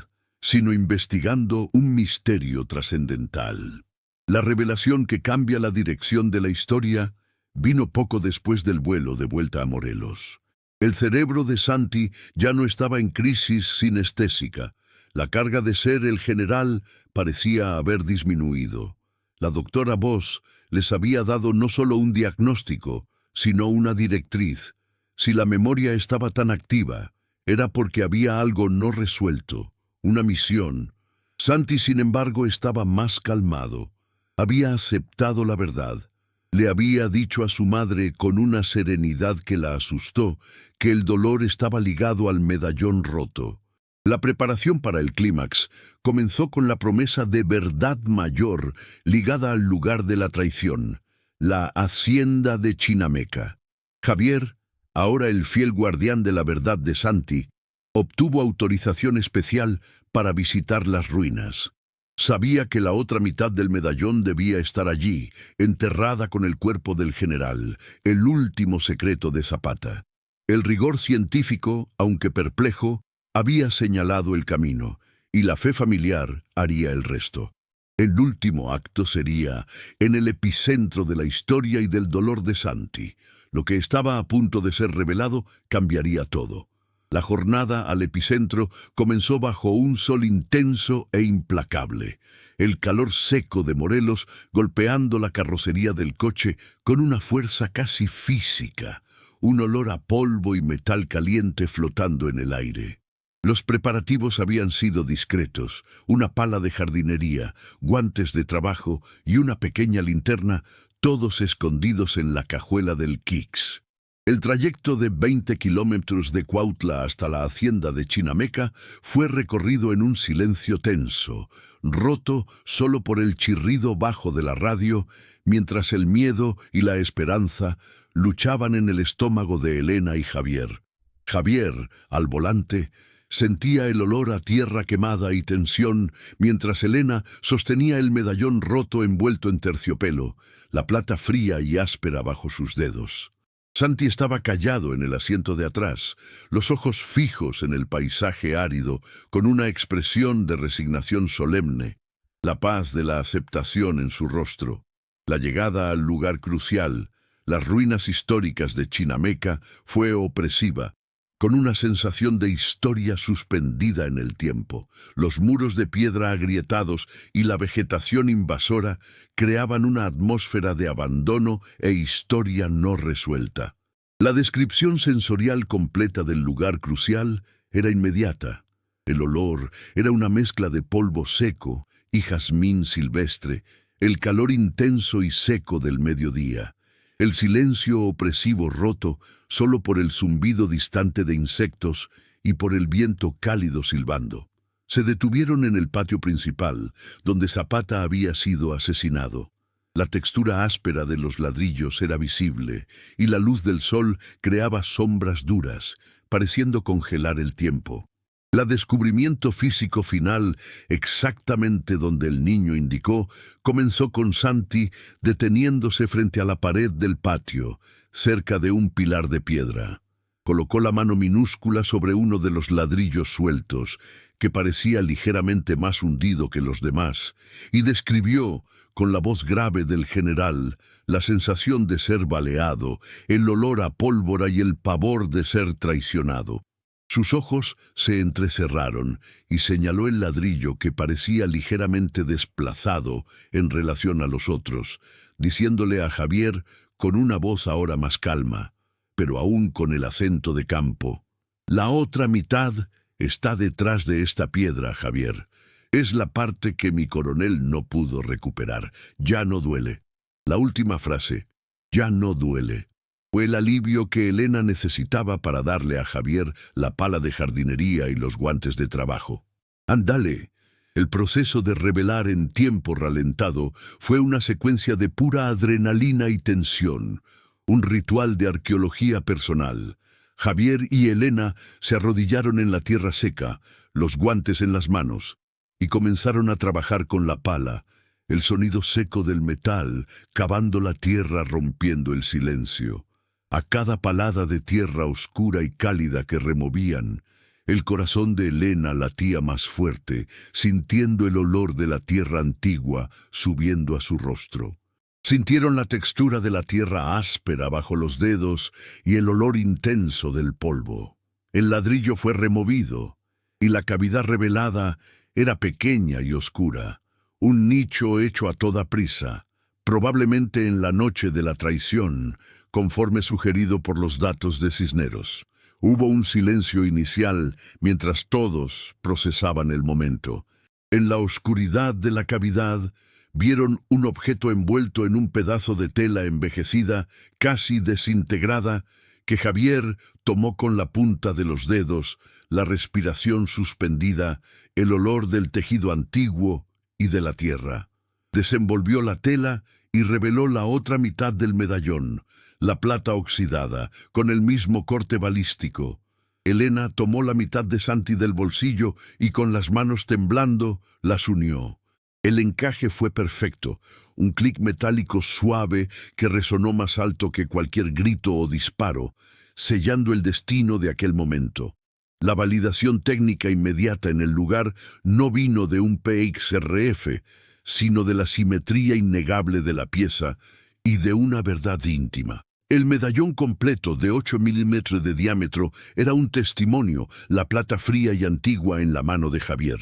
sino investigando un misterio trascendental. La revelación que cambia la dirección de la historia vino poco después del vuelo de vuelta a Morelos. El cerebro de Santi ya no estaba en crisis sinestésica. La carga de ser el general parecía haber disminuido. La doctora Voss les había dado no solo un diagnóstico, sino una directriz. Si la memoria estaba tan activa, era porque había algo no resuelto, una misión. Santi, sin embargo, estaba más calmado. Había aceptado la verdad. Le había dicho a su madre con una serenidad que la asustó que el dolor estaba ligado al medallón roto. La preparación para el clímax comenzó con la promesa de verdad mayor ligada al lugar de la traición, la hacienda de Chinameca. Javier, ahora el fiel guardián de la verdad de Santi, obtuvo autorización especial para visitar las ruinas. Sabía que la otra mitad del medallón debía estar allí, enterrada con el cuerpo del general, el último secreto de Zapata. El rigor científico, aunque perplejo, había señalado el camino, y la fe familiar haría el resto. El último acto sería en el epicentro de la historia y del dolor de Santi. Lo que estaba a punto de ser revelado cambiaría todo. La jornada al epicentro comenzó bajo un sol intenso e implacable. El calor seco de Morelos golpeando la carrocería del coche con una fuerza casi física. Un olor a polvo y metal caliente flotando en el aire. Los preparativos habían sido discretos, una pala de jardinería, guantes de trabajo y una pequeña linterna, todos escondidos en la cajuela del Kix. El trayecto de 20 kilómetros de Cuautla hasta la hacienda de Chinameca fue recorrido en un silencio tenso, roto solo por el chirrido bajo de la radio, mientras el miedo y la esperanza luchaban en el estómago de Elena y Javier. Javier, al volante, sentía el olor a tierra quemada y tensión, mientras Elena sostenía el medallón roto envuelto en terciopelo, la plata fría y áspera bajo sus dedos. Santi estaba callado en el asiento de atrás, los ojos fijos en el paisaje árido, con una expresión de resignación solemne, la paz de la aceptación en su rostro. La llegada al lugar crucial, las ruinas históricas de Chinameca, fue opresiva, con una sensación de historia suspendida en el tiempo. Los muros de piedra agrietados y la vegetación invasora creaban una atmósfera de abandono e historia no resuelta. La descripción sensorial completa del lugar crucial era inmediata. El olor era una mezcla de polvo seco y jazmín silvestre, el calor intenso y seco del mediodía. El silencio opresivo roto solo por el zumbido distante de insectos y por el viento cálido silbando. Se detuvieron en el patio principal, donde Zapata había sido asesinado. La textura áspera de los ladrillos era visible, y la luz del sol creaba sombras duras, pareciendo congelar el tiempo. La descubrimiento físico final, exactamente donde el niño indicó, comenzó con Santi deteniéndose frente a la pared del patio, cerca de un pilar de piedra. Colocó la mano minúscula sobre uno de los ladrillos sueltos, que parecía ligeramente más hundido que los demás, y describió, con la voz grave del general, la sensación de ser baleado, el olor a pólvora y el pavor de ser traicionado. Sus ojos se entrecerraron y señaló el ladrillo que parecía ligeramente desplazado en relación a los otros, diciéndole a Javier con una voz ahora más calma, pero aún con el acento de campo: «La otra mitad está detrás de esta piedra, Javier. Es la parte que mi coronel no pudo recuperar. Ya no duele». La última frase, «ya no duele», fue el alivio que Elena necesitaba para darle a Javier la pala de jardinería y los guantes de trabajo. «Ándale». El proceso de revelar en tiempo ralentado fue una secuencia de pura adrenalina y tensión, un ritual de arqueología personal. Javier y Elena se arrodillaron en la tierra seca, los guantes en las manos, y comenzaron a trabajar con la pala, el sonido seco del metal cavando la tierra rompiendo el silencio. A cada palada de tierra oscura y cálida que removían, el corazón de Elena latía más fuerte, sintiendo el olor de la tierra antigua subiendo a su rostro. Sintieron la textura de la tierra áspera bajo los dedos y el olor intenso del polvo. El ladrillo fue removido, y la cavidad revelada era pequeña y oscura, un nicho hecho a toda prisa, probablemente en la noche de la traición, conforme sugerido por los datos de Cisneros. Hubo un silencio inicial mientras todos procesaban el momento. En la oscuridad de la cavidad, vieron un objeto envuelto en un pedazo de tela envejecida, casi desintegrada, que Javier tomó con la punta de los dedos, la respiración suspendida, el olor del tejido antiguo y de la tierra. Desenvolvió la tela y reveló la otra mitad del medallón, la plata oxidada, con el mismo corte balístico. Elena tomó la mitad de Santi del bolsillo y con las manos temblando las unió. El encaje fue perfecto, un clic metálico suave que resonó más alto que cualquier grito o disparo, sellando el destino de aquel momento. La validación técnica inmediata en el lugar no vino de un PXRF, sino de la simetría innegable de la pieza y de una verdad íntima. El medallón completo de 8 milímetros de diámetro era un testimonio, la plata fría y antigua en la mano de Javier.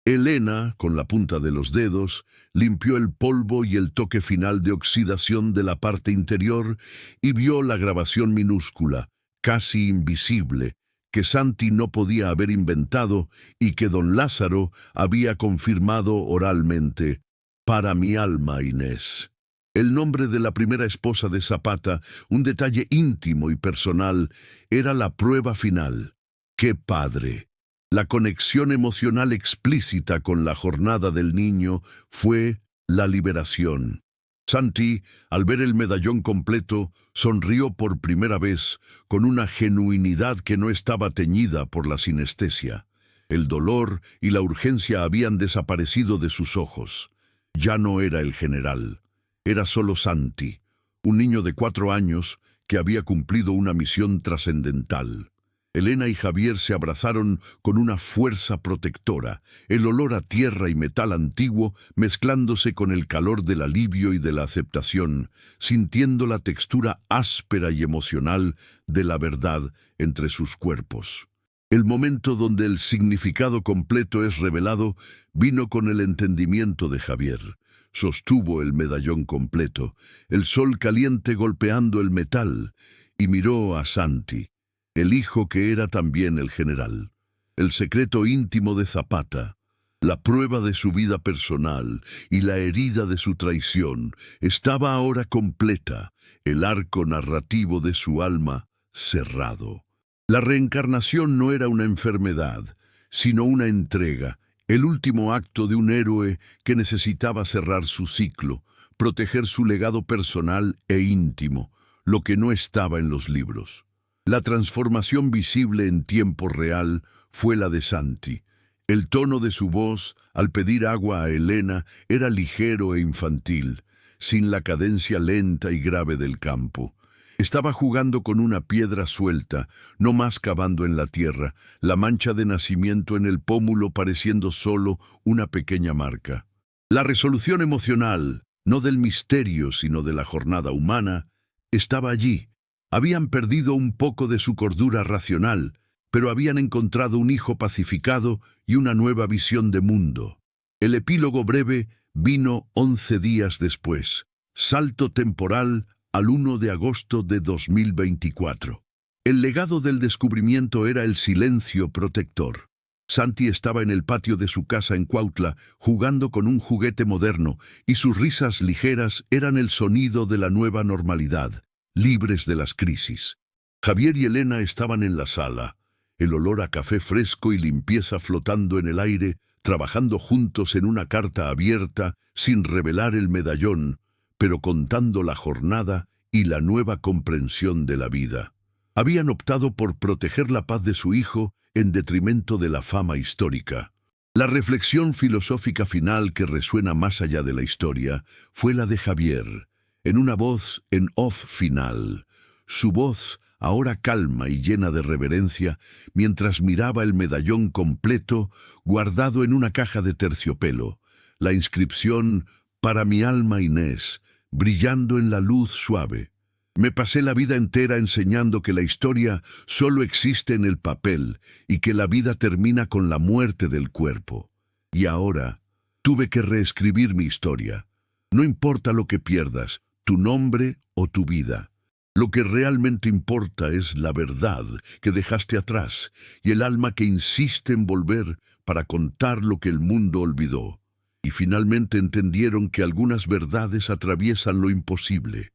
Elena, con la punta de los dedos, limpió el polvo y el toque final de oxidación de la parte interior y vio la grabación minúscula, casi invisible, que Santi no podía haber inventado y que don Lázaro había confirmado oralmente: «Para mi alma, Inés». El nombre de la primera esposa de Zapata, un detalle íntimo y personal, era la prueba final. ¡Qué padre! La conexión emocional explícita con la jornada del niño fue la liberación. Santi, al ver el medallón completo, sonrió por primera vez con una genuinidad que no estaba teñida por la sinestesia. El dolor y la urgencia habían desaparecido de sus ojos. Ya no era el general. Era solo Santi, un niño de 4 años que había cumplido una misión trascendental. Elena y Javier se abrazaron con una fuerza protectora, el olor a tierra y metal antiguo mezclándose con el calor del alivio y de la aceptación, sintiendo la textura áspera y emocional de la verdad entre sus cuerpos. El momento donde el significado completo es revelado vino con el entendimiento de Javier. Sostuvo el medallón completo, el sol caliente golpeando el metal, y miró a Santi, el hijo que era también el general. El secreto íntimo de Zapata, la prueba de su vida personal y la herida de su traición, estaba ahora completa, el arco narrativo de su alma cerrado. La reencarnación no era una enfermedad, sino una entrega, el último acto de un héroe que necesitaba cerrar su ciclo, proteger su legado personal e íntimo, lo que no estaba en los libros. La transformación visible en tiempo real fue la de Santi. El tono de su voz, al pedir agua a Elena, era ligero e infantil, sin la cadencia lenta y grave del campo. Estaba jugando con una piedra suelta, no más cavando en la tierra, la mancha de nacimiento en el pómulo pareciendo solo una pequeña marca. La resolución emocional, no del misterio sino de la jornada humana, estaba allí. Habían perdido un poco de su cordura racional, pero habían encontrado un hijo pacificado y una nueva visión de mundo. El epílogo breve vino 11 días después. Salto temporal al 1 de agosto de 2024. El legado del descubrimiento era el silencio protector. Santi estaba en el patio de su casa en Cuautla, jugando con un juguete moderno, y sus risas ligeras eran el sonido de la nueva normalidad, libres de las crisis. Javier y Elena estaban en la sala, el olor a café fresco y limpieza flotando en el aire, trabajando juntos en una carta abierta, sin revelar el medallón, pero contando la jornada y la nueva comprensión de la vida. Habían optado por proteger la paz de su hijo en detrimento de la fama histórica. La reflexión filosófica final que resuena más allá de la historia fue la de Javier, en una voz en off final. Su voz, ahora calma y llena de reverencia, mientras miraba el medallón completo guardado en una caja de terciopelo, la inscripción «Para mi alma Inés», brillando en la luz suave. Me pasé la vida entera enseñando que la historia solo existe en el papel y que la vida termina con la muerte del cuerpo. Y ahora tuve que reescribir mi historia. No importa lo que pierdas, tu nombre o tu vida. Lo que realmente importa es la verdad que dejaste atrás y el alma que insiste en volver para contar lo que el mundo olvidó. Y finalmente entendieron que algunas verdades atraviesan lo imposible.